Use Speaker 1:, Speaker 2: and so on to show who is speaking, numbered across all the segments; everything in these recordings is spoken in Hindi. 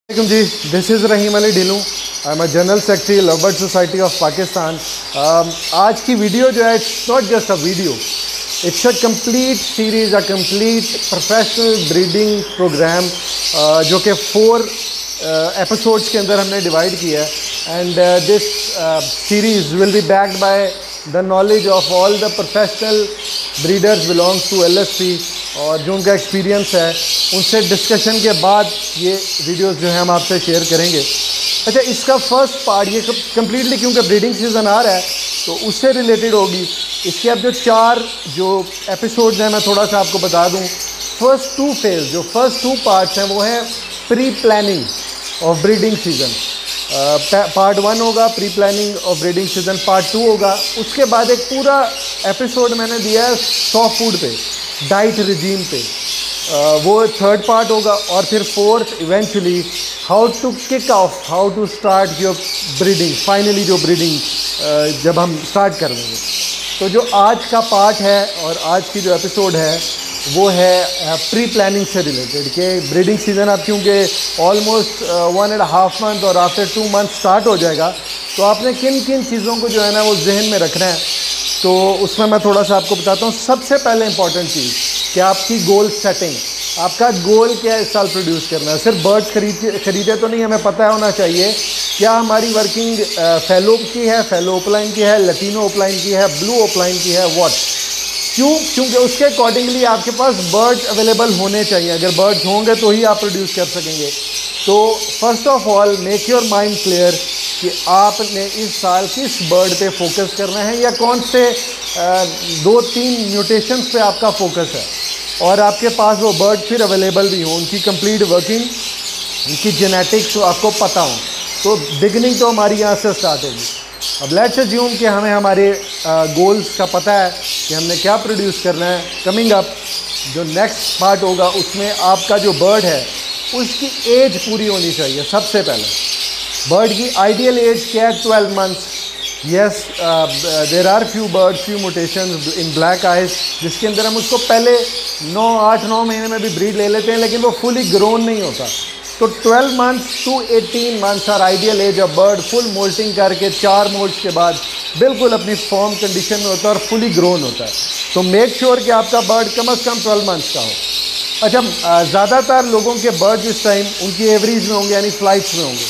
Speaker 1: Ji, this is Rahim Ali Dhillu. I am general secretary love bird society of Pakistan. आज की वीडियो जो है, it's not just a video, it's a complete series, a complete professional breeding program जो कि 4 एपिसोड्स के अंदर हमने डिवाइड किया है। And this series will be backed by the knowledge of all the professional breeders belongs to LSP, और जो उनका एक्सपीरियंस है उनसे डिस्कशन के बाद ये वीडियोस जो है हम आपसे शेयर करेंगे। अच्छा, इसका फर्स्ट पार्ट ये कम्प्लीटली, क्योंकि ब्रीडिंग सीज़न आ रहा है तो उससे रिलेटेड होगी। इसके अब जो 4 एपिसोड्स हैं, मैं थोड़ा सा आपको बता दूं। फर्स्ट 2 फेज़, जो फर्स्ट 2 पार्ट्स हैं वो हैं pre planning of breeding season. Part 1 होगा pre planning of breeding season, part 2 होगा। उसके बाद एक पूरा एपिसोड मैंने दिया है सॉफ्ट फूड पे, डाइट रिजीम पे, वो 3rd पार्ट होगा। और फिर 4th eventually how to kick off, how to start your breeding, finally जो ब्रीडिंग जब हम स्टार्ट कर देंगे। तो जो आज का पार्ट है और आज की जो एपिसोड है वो है प्री प्लानिंग से रिलेटेड, कि ब्रीडिंग सीज़न अब क्योंकि ऑलमोस्ट 1.5 मंथ और आफ्टर 2 मंथ स्टार्ट हो जाएगा, तो आपने किन किन चीज़ों को जो है ना वो जहन में रखना है। तो उसमें मैं थोड़ा सा आपको बताता हूँ। सबसे पहले इंपॉर्टेंट चीज़ कि आपकी गोल सेटिंग, आपका गोल क्या है इस साल प्रोड्यूस करना है। सिर्फ बर्ड्स खरीदे तो नहीं, हमें पता होना चाहिए क्या हमारी वर्किंग फेलो की है, फेलो ओपलाइन की है, लतीनो ओपलाइन की है, ब्लू ओपलाइन की है, व्हाट। क्योंकि उसके अकॉर्डिंगली आपके पास बर्ड्स अवेलेबल होने चाहिए। अगर बर्ड्स होंगे तो ही आप प्रोड्यूस कर सकेंगे। तो first of all make your mind clear कि आपने इस साल किस बर्ड पे फोकस करना है, या कौन से 2-3 म्यूटेशंस पे आपका फोकस है, और आपके पास वो बर्ड फिर अवेलेबल भी हो, उनकी कंप्लीट वर्किंग, उनकी जेनेटिक्स आपको पता हो। तो बिगनिंग तो हमारी यहाँ से स्टार्ट होगी। अब लेट्स अज्यूम कि हमें हमारे गोल्स का पता है कि हमने क्या प्रोड्यूस करना है। कमिंग अप जो नेक्स्ट पार्ट होगा उसमें आपका जो बर्ड है उसकी एज पूरी होनी चाहिए। सबसे पहले बर्ड की आइडियल एज क्या है? 12 months. Yes, there are few bird, few mutations in black eyes, जिसके अंदर हम उसको पहले 8-9 महीने में भी ब्रीड ले लेते हैं, लेकिन वो फुली ग्रोन नहीं होता। तो 12 months to 18 months are ideal age. Of bird full moulting करके 4 मोल्ट्स के बाद बिल्कुल अपनी फॉर्म कंडीशन में होता है और फुली ग्रोन होता है। तो मेक श्योर कि आपका बर्ड कम अज़ कम 12 मंथ्स का हो। अच्छा, ज़्यादातर लोगों के बर्ड इस टाइम उनकी एवरेज में होंगे, यानी फ्लाइट्स में होंगे।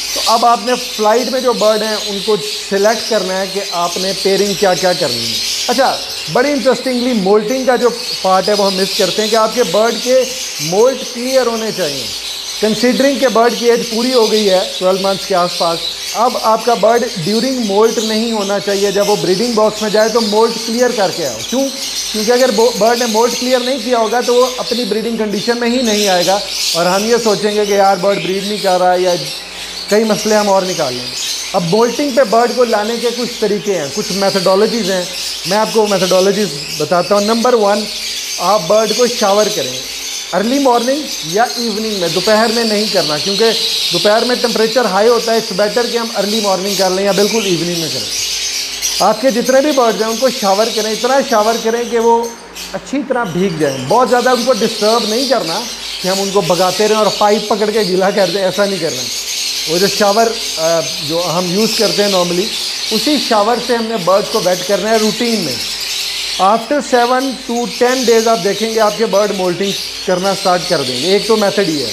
Speaker 1: तो अब आपने फ्लाइट में जो बर्ड हैं उनको सिलेक्ट करना है कि आपने पेयरिंग क्या क्या करनी है। अच्छा, बड़ी इंटरेस्टिंगली मोल्टिंग का जो पार्ट है वो हम मिस करते हैं कि आपके बर्ड के मोल्ट क्लियर होने चाहिए। कंसीडरिंग के बर्ड की एज पूरी हो गई है 12 मंथ्स के आसपास, अब आपका बर्ड ड्यूरिंग मोल्ट नहीं होना चाहिए। जब वो ब्रीडिंग बॉक्स में जाए तो मोल्ट क्लियर करके आओ। क्यों? क्योंकि अगर बर्ड ने मोल्ट क्लियर नहीं किया होगा तो वो अपनी ब्रीडिंग कंडीशन में ही नहीं आएगा, और हम ये सोचेंगे कि यार बर्ड ब्रीड नहीं कर रहा है, या कई मसले हम और निकाल लेंगे। अब मोल्टिंग पे बर्ड को लाने के कुछ तरीके हैं, कुछ मैथडोलॉजीज़ हैं। मैं आपको मैथडोलॉजीज़ बताता हूँ। नंबर 1, आप बर्ड को शावर करें अर्ली मॉर्निंग या इवनिंग में। दोपहर में नहीं करना, क्योंकि दोपहर में टेम्परेचर हाई होता है। इट्स बेटर कि हम अर्ली मॉर्निंग कर लें या बिल्कुल इवनिंग में करें। आपके जितने भी बर्ड्स हैं उनको शावर करें, इतना शावर करें कि वो अच्छी तरह भीग जाएं। बहुत ज़्यादा उनको डिस्टर्ब नहीं करना कि हम उनको भगाते रहें और पाइप पकड़ के गीला कर दें, ऐसा नहीं करना। वो जो शावर जो हम यूज़ करते हैं नॉर्मली, उसी शावर से हमने बर्ड्स को वेट करना है रूटीन में। आफ्टर 7 to 10 डेज़ आप देखेंगे आपके बर्ड मोल्टिंग करना स्टार्ट कर देंगे। एक तो मेथड ही है।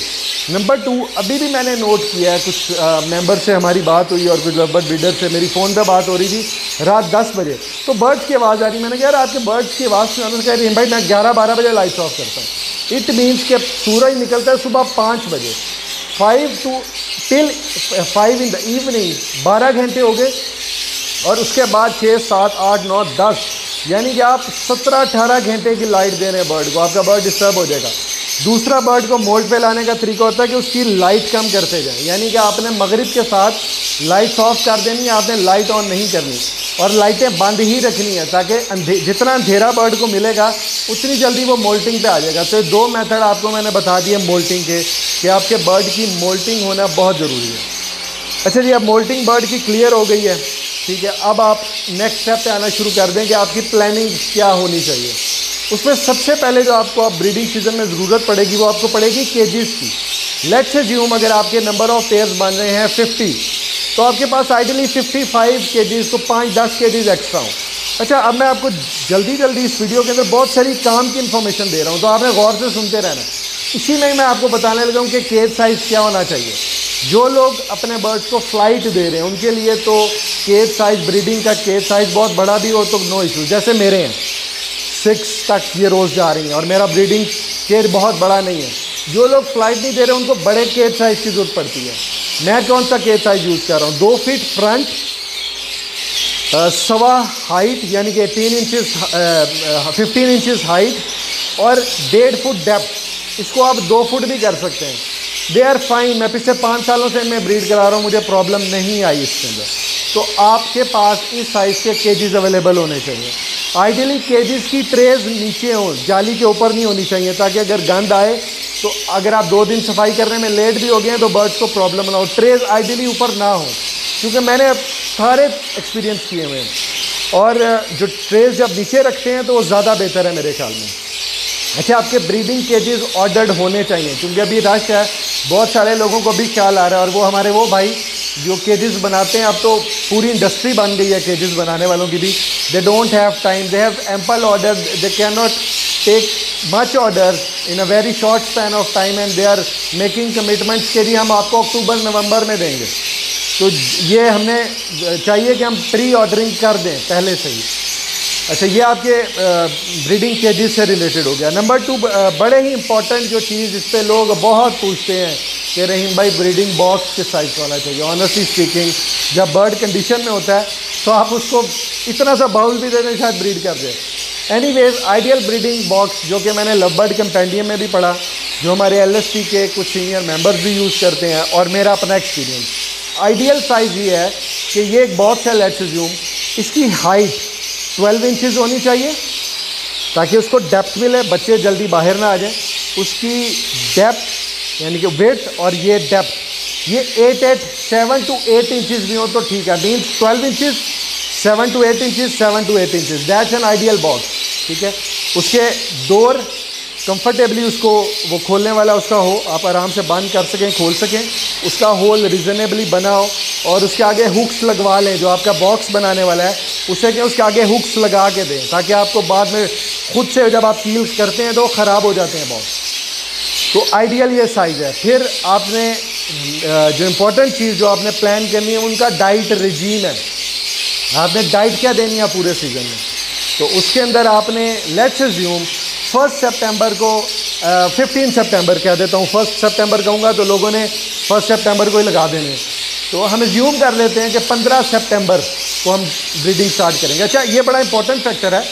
Speaker 1: नंबर 2, अभी भी मैंने नोट किया है, कुछ मेंबर से हमारी बात हुई और कुछ बर्ड ब्रीडर से मेरी फ़ोन पे बात हो रही थी रात 10 बजे, तो बर्ड्स की आवाज़ आ रही। मैंने कहा यार आपके बर्ड्स की आवाज़ सुना, तो कह रही है भाई मैं 11-12 बजे लाइट्स ऑफ करता हूँ। इट मीन्स कि सूरज निकलता है सुबह 5 बजे, 5 to till 5 in the evening, 12 घंटे हो गए। और उसके बाद 6, 7, 8, 9, 10, यानी कि आप 17-18 घंटे की लाइट दे रहे हैं बर्ड को। आपका बर्ड डिस्टर्ब हो जाएगा। दूसरा, बर्ड को मोल्ट पे लाने का तरीका होता है कि उसकी लाइट कम करते जाएं, यानी कि आपने मगरिब के साथ लाइट्स ऑफ कर देनी है, आपने लाइट ऑन नहीं करनी, और लाइटें बंद ही रखनी है, ताकि जितना अंधेरा बर्ड को मिलेगा उतनी जल्दी वो मोल्टिंग पे आ जाएगा। तो 2 मेथड आपको मैंने बता दिए मोल्टिंग के, कि आपके बर्ड की मोल्टिंग होना बहुत ज़रूरी है। अच्छा जी, अब मोल्टिंग बर्ड की क्लियर हो गई है, ठीक है। अब आप नेक्स्ट स्टेप पे आना शुरू कर दें कि आपकी प्लानिंग क्या होनी चाहिए। उसमें सबसे पहले जो आपको अब ब्रीडिंग सीजन में ज़रूरत पड़ेगी वो आपको पड़ेगी केजेस की। लेट्स अज्यूम अगर आपके नंबर ऑफ पेयर्स बन रहे हैं 50, तो आपके पास आइडियली 55 केजीज तो 5-10 केजीज एक्स्ट्रा हो। अच्छा, अब मैं आपको जल्दी इस वीडियो के अंदर बहुत सारी काम की इन्फॉर्मेशन दे रहा हूँ, तो आपने गौर से सुनते रहना। इसी में मैं आपको बताने लगा हूँ कि केज साइज़ क्या होना चाहिए। जो लोग अपने बर्ड्स को फ्लाइट दे रहे हैं उनके लिए तो केज साइज़, ब्रीडिंग का केज साइज़ बहुत बड़ा भी हो तो नो इशू। जैसे मेरे हैं 6 तक ये रोज़ जा रही हैं और मेरा ब्रीडिंग केज बहुत बड़ा नहीं है। जो लोग फ्लाइट नहीं दे रहे उनको बड़े केज साइज़ की ज़रूरत पड़ती है। मैं कौन सा केज साइज़ यूज़ कर रहा हूँ, 2 फीट फ्रंट, 1.25 हाइट यानी कि 15 इंचज़ हाइट और 1.5 फुट डेप्थ। इसको आप 2 फुट भी कर सकते हैं। They are fine. मैं पिछले 5 सालों से इनमें ब्रीड करा रहा हूँ, मुझे प्रॉब्लम नहीं आई इसके अंदर। तो आपके पास इस साइज़ के केजेस अवेलेबल होने चाहिए। आइडियली केजेस की ट्रेज नीचे हो, जाली के ऊपर नहीं होनी चाहिए, ताकि अगर गंद आए तो अगर आप 2 दिन सफाई करने में लेट भी हो गए तो बर्ड्स को प्रॉब्लम ना हो। ट्रेज आइडियली ऊपर ना हो, क्योंकि मैंने सारे एक्सपीरियंस किए हुए हैं। और जो ट्रेज जब नीचे रखते हैं तो वो ज़्यादा बेहतर है मेरे ख्याल में। अच्छा, आपके ब्रीडिंग केजेस ऑर्डर्ड होने चाहिए, क्योंकि अभी रश है, बहुत सारे लोगों को भी ख्याल आ रहा है। और वो हमारे वो भाई जो केजेस बनाते हैं, अब तो पूरी इंडस्ट्री बन गई है केजेस बनाने वालों की भी। They don't have time, they have ample order, they can not take much order in a very short span of time and they are making commitments के लिए हम आपको अक्टूबर नवंबर में देंगे। तो ये हमने चाहिए कि हम प्री ऑर्डरिंग कर दें पहले से ही। अच्छा, ये आपके ब्रीडिंग केजेस से रिलेटेड हो गया। नंबर 2, बड़े ही इंपॉर्टेंट जो चीज़, इस पे लोग बहुत पूछते हैं कि रहीम भाई ब्रीडिंग बॉक्स किस साइज़ होना चाहिए। ऑनेस्टली स्पीकिंग, जब बर्ड कंडीशन में होता है तो आप उसको इतना सा बाउल भी दे दें, शायद ब्रीड कर दे। एनीवेज, आइडियल ब्रीडिंग बॉक्स जो कि मैंने लव बर्ड कंपेंडियम में भी पढ़ा, जो हमारे LSP के कुछ सीनियर मेंबर्स भी यूज़ करते हैं, और मेरा अपना एक्सपीरियंस, आइडियल साइज़ ये है कि ये एक बॉक्स है, लेट्स अज्यूम, इसकी हाइट 12 इंचज़ होनी चाहिए ताकि उसको डेप्थ मिले, बच्चे जल्दी बाहर ना आ जाएं। उसकी डेप्थ यानी कि विड्थ और ये डेप्थ, ये 7 to 8 इंचज़ भी हो तो ठीक है। Means 12 inches, 7 to 8 inches, 7 to 8 inches, that's an ideal box. ठीक है, उसके डोर कंफर्टेबली उसको वो खोलने वाला उसका हो, आप आराम से बंद कर सकें, खोल सकें, उसका होल रीज़नेबली बना हो, और उसके आगे हुक्स लगवा लें। जो आपका बॉक्स बनाने वाला है उसे क्या उसके आगे हुक्स लगा के दें, ताकि आपको बाद में खुद से जब आप सील करते हैं तो ख़राब हो जाते हैं बॉक्स। तो आइडियल ये साइज़ है। फिर आपने जो इम्पोर्टेंट चीज़ जो आपने प्लान करनी है उनका डाइट रिजीम है। आपने डाइट क्या देनी है पूरे सीज़न में, तो उसके अंदर आपने लेट्स अज्यूम 1 सितंबर को 15 सितंबर कह देता हूँ, 1 सितंबर कहूँगा तो लोगों ने 1 सितंबर को ही लगा देने, तो हम अज्यूम कर लेते हैं कि 15 सितंबर को हम ब्रीडिंग स्टार्ट करेंगे। अच्छा, ये बड़ा इंपॉर्टेंट फैक्टर है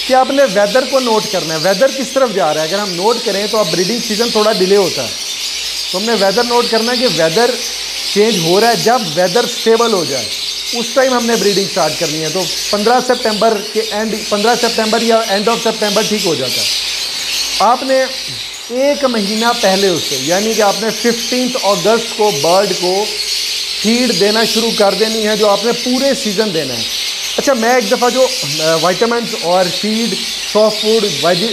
Speaker 1: कि आपने वेदर को नोट करना है, वेदर किस तरफ जा रहा है। अगर हम नोट करें तो अब ब्रीडिंग सीजन थोड़ा डिले होता है, तो हमने वेदर नोट करना है कि वेदर चेंज हो रहा है। जब वेदर स्टेबल हो जाए उस टाइम हमने ब्रीडिंग स्टार्ट करनी है। तो 15 सितंबर के एंड, 15 सितंबर या एंड ऑफ सितंबर ठीक हो जाता है। आपने 1 महीना पहले उससे, यानी कि आपने 15 अगस्त को बर्ड को फीड देना शुरू कर देनी है, जो आपने पूरे सीज़न देना है। अच्छा, मैं एक दफ़ा जो विटामिन्स और फीड, सॉफ्ट फूड,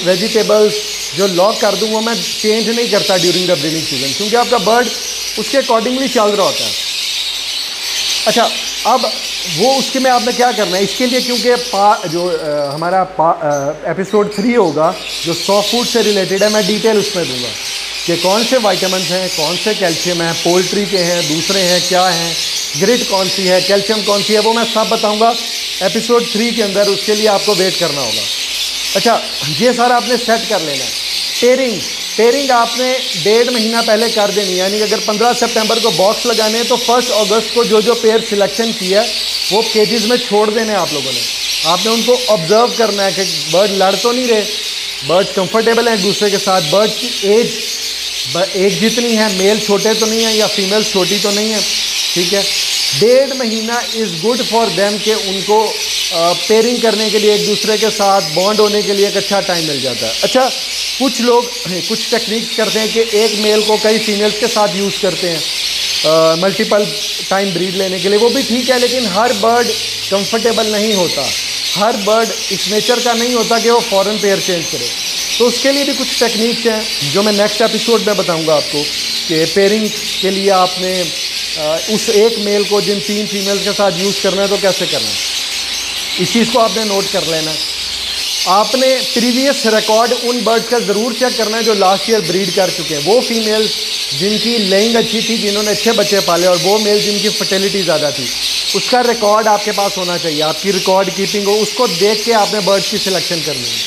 Speaker 1: वेजिटेबल्स जो लॉक कर दूँ वो मैं चेंज नहीं करता ड्यूरिंग द ब्रीडिंग सीजन, क्योंकि आपका बर्ड उसके अकॉर्डिंगली चल रहा होता है। अच्छा, अब वो उसके में आपने क्या करना है इसके लिए, क्योंकि जो हमारा एपिसोड 3 होगा जो सॉफ्ट फूड से रिलेटेड है, मैं डिटेल उसमें दूंगा कि कौन से विटामिन्स हैं, कौन से कैल्शियम हैं, पोल्ट्री के हैं, दूसरे हैं क्या हैं, ग्रिट कौन सी है, कैल्शियम कौन सी है, वो मैं सब बताऊंगा एपिसोड 3 के अंदर। उसके लिए आपको वेट करना होगा। अच्छा, ये सारा आपने सेट कर लेना है। पेयरिंग आपने 1.5 महीना पहले कर देनी है, यानी कि अगर 15 सितंबर को बॉक्स लगाने हैं तो 1 अगस्त को जो पेयर सिलेक्शन किया है वो केजेस में छोड़ देने आप लोगों ने। आपने उनको ऑब्जर्व करना है कि बर्ड लड़ तो नहीं रहे, बर्ड्स कंफर्टेबल हैं एक दूसरे के साथ, बर्ड की एज जितनी है, मेल छोटे तो नहीं है या फीमेल छोटी तो नहीं है। ठीक है, 1.5 महीना इज़ गुड फॉर देम कि उनको पेयरिंग करने के लिए, एक दूसरे के साथ बॉन्ड होने के लिए एक अच्छा टाइम मिल जाता है। अच्छा, कुछ लोग कुछ टेक्निक्स करते हैं कि एक मेल को कई फीमेल्स के साथ यूज़ करते हैं मल्टीपल टाइम ब्रीड लेने के लिए, वो भी ठीक है, लेकिन हर बर्ड कंफर्टेबल नहीं होता, हर बर्ड इस नेचर का नहीं होता कि वो फ़ौरन पेयर चेंज करे। तो उसके लिए भी कुछ टेक्निक्स हैं जो मैं नेक्स्ट एपिसोड में बताऊंगा आपको कि पेयरिंग के लिए आपने उस एक मेल को जिन 3 फीमेल्स के साथ यूज़ करना है तो कैसे करना है। इस चीज़ को आपने नोट कर लेना है। आपने प्रीवियस रिकॉर्ड उन बर्ड्स का ज़रूर चेक करना है जो लास्ट ईयर ब्रीड कर चुके हैं, वो फीमेल्स जिनकी लेइंग अच्छी थी, जिन्होंने अच्छे बच्चे पाले, और वो मेल जिनकी फर्टिलिटी ज़्यादा थी, उसका रिकॉर्ड आपके पास होना चाहिए। आपकी रिकॉर्ड कीपिंग हो, उसको देख के आपने बर्ड्स की सिलेक्शन करनी है।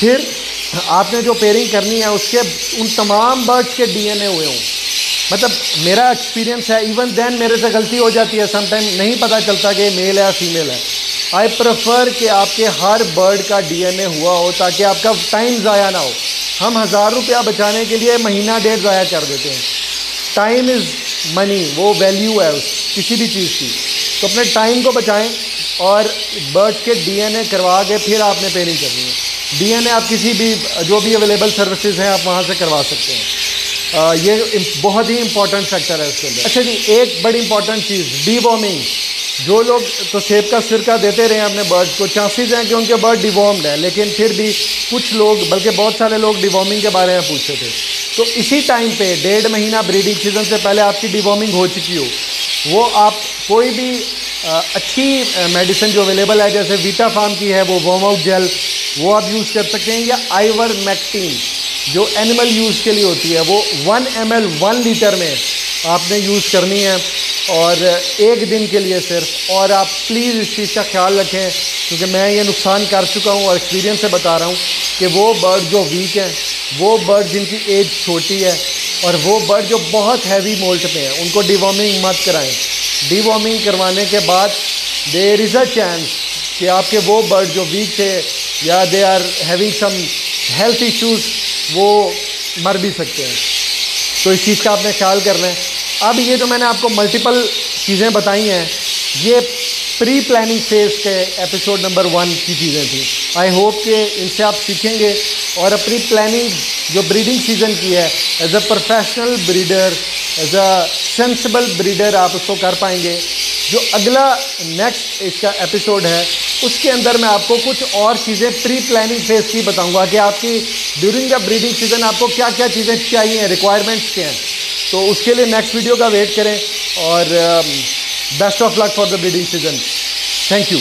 Speaker 1: फिर आपने जो पेयरिंग करनी है उसके उन तमाम बर्ड्स के डीएनए हुए हों। मतलब मेरा एक्सपीरियंस है, इवन देन मेरे से गलती हो जाती है, समटाइम नहीं पता चलता कि मेल है या फीमेल है। आई प्रेफर कि आपके हर बर्ड का डीएनए हुआ हो ताकि आपका टाइम ज़ाया ना हो। हम 1000 रुपया बचाने के लिए महीना डेढ़ ज़ाया कर देते हैं। टाइम इज़ मनी, वो वैल्यू है उस किसी भी चीज़ की। तो अपने टाइम को बचाएं और बर्ड्स के डीएनए करवा के फिर आपने पेयरिंग करनी है। डीएनए आप किसी भी जो भी अवेलेबल सर्विसेज हैं आप वहाँ से करवा सकते हैं। ये बहुत ही इंपॉर्टेंट फैक्टर है इसके अंदर। अच्छा जी, एक बड़ी इंपॉर्टेंट चीज़, डीवॉर्मिंग। जो लोग तो सेब का सिरका देते रहे अपने बर्ड्स को, चांसेस हैं कि उनके बर्ड डिवॉर्म्ड है, लेकिन फिर भी कुछ लोग, बल्कि बहुत सारे लोग डिवॉर्मिंग के बारे में पूछते थे। तो इसी टाइम पे 1.5 महीना ब्रीडिंग सीजन से पहले आपकी डिवॉर्मिंग हो चुकी हो, वो आप कोई भी अच्छी मेडिसिन जो अवेलेबल है, जैसे वीटा फार्म की है वो वॉर्म आउट जेल, वो आप यूज़ कर सकते हैं, या आइवरमेक्टिन जो एनिमल यूज़ के लिए होती है, वो 1 ml 1 लीटर में आपने यूज़ करनी है, और 1 दिन के लिए सिर्फ। और आप प्लीज़ इस चीज़ का ख्याल रखें, क्योंकि मैं ये नुकसान कर चुका हूँ और एक्सपीरियंस से बता रहा हूँ कि वो बर्ड जो वीक हैं, वो बर्ड जिनकी एज छोटी है, और वो बर्ड जो बहुत हैवी मोल्ट पे हैं, उनको डिवॉर्मिंग मत कराएं। डिवॉर्मिंग करवाने के बाद देयर इज़ अ चांस कि आपके वो बर्ड जो वीक थे या they are having some health issues, वो मर भी सकते हैं। तो इस चीज़ का आपने ख्याल करना है। अब ये जो मैंने आपको मल्टीपल चीज़ें बताई हैं, ये प्री प्लानिंग फेज़ के एपिसोड नंबर 1 की चीज़ें थी। आई होप कि इनसे आप सीखेंगे और अपनी प्लानिंग जो ब्रीडिंग सीजन की है, as a professional breeder, as a sensible breeder आप उसको कर पाएंगे। जो अगला नेक्स्ट इसका एपिसोड है, उसके अंदर मैं आपको कुछ और चीज़ें प्री प्लानिंग फेज़ की बताऊंगा कि आपकी ड्यूरिंग द ब्रीडिंग सीजन आपको क्या क्या चीज़ें चाहिए, रिक्वायरमेंट्स क्या हैं। तो उसके लिए नेक्स्ट वीडियो का वेट करें, और best of luck for the breeding season. Thank you.